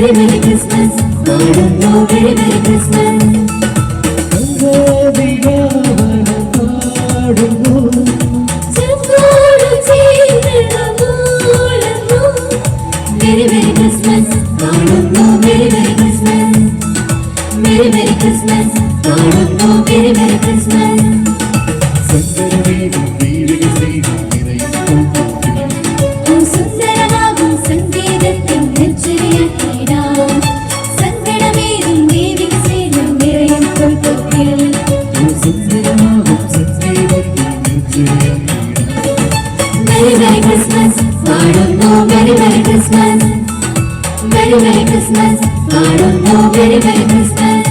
Merry Merry Christmas, പാടുന്നു Merry Merry Christmas. Merry Merry Christmas, പാടുന്നു Merry Merry Christmas. Merry Merry Christmas, പാടുന്നു Merry Merry Christmas. സുന്ദരമാകും സംഗീതത്തിൻ നെഞ്ചിരിയാക്കിടാം. സങ്കടമേറും ദൈവിക സ്നേഹം നിറയും കൊൽക്കൊത്തിൽ. Merry Merry Christmas, പാടുന്നു Merry Merry Christmas. Merry Merry Christmas, പാടുന്നു Merry Merry Christmas.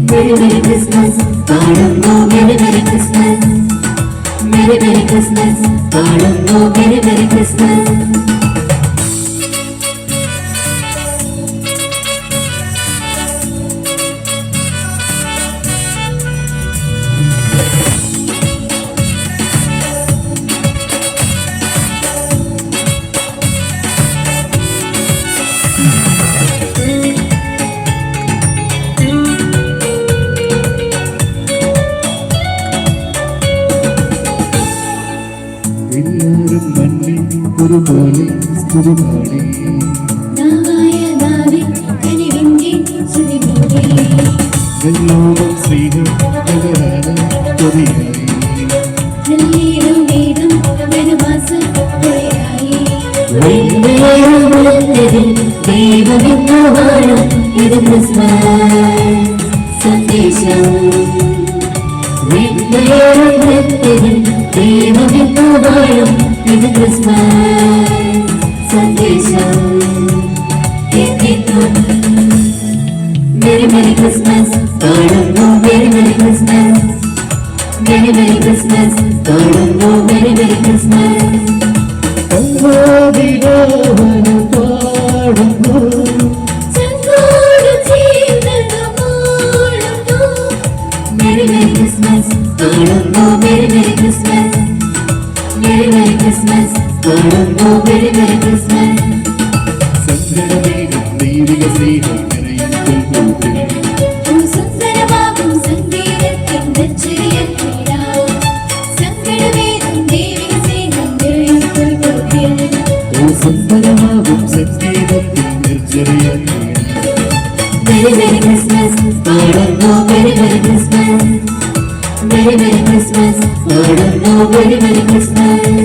Merry Merry Christmas, പാടുന്നു Merry Merry Christmas. Merry Merry Christmas, പാടുന്നു Merry Merry Christmas. ഒരുപോലെ സ്തുതി പാടി വെല്ലോകം ശ്രീകൾ ജഗരാന കൊതിയായി ദൈവവിദ്വാനം ഇത് ക്രിസ്മസ് സന്ദേശം. ദൈവവിദ്വാനം ഇത് ക്രിസ്മസ് സന്ദേശം. Merry Merry Christmas, പാടുന്നു Merry Merry Christmas. Merry Merry Christmas, പാടുന്നു Merry Merry Christmas. Merry Merry Christmas, പാടുന്നു Merry Merry Christmas. Merry Merry Christmas, പാടുന്നു Merry Merry Christmas. സങ്കടമേറും ദൈവിക സ്നേഹം നിറയും കൊൽക്കൊത്തിൽ. സുന്ദരമാകും സംഗീതത്തിൻ നെഞ്ചിരിയാക്കിടാം. സങ്കടമേറും ദൈവിക സ്നേഹം നിറയും കൊൽക്കൊത്തിൽ. സുന്ദരമാകും സംഗീതത്തിൻ നെഞ്ചിരിയാക്കിടാം. Merry Merry Christmas, പാടുന്നു Merry Merry Christmas. Merry Merry Christmas, പാടുന്നു Merry Merry Christmas.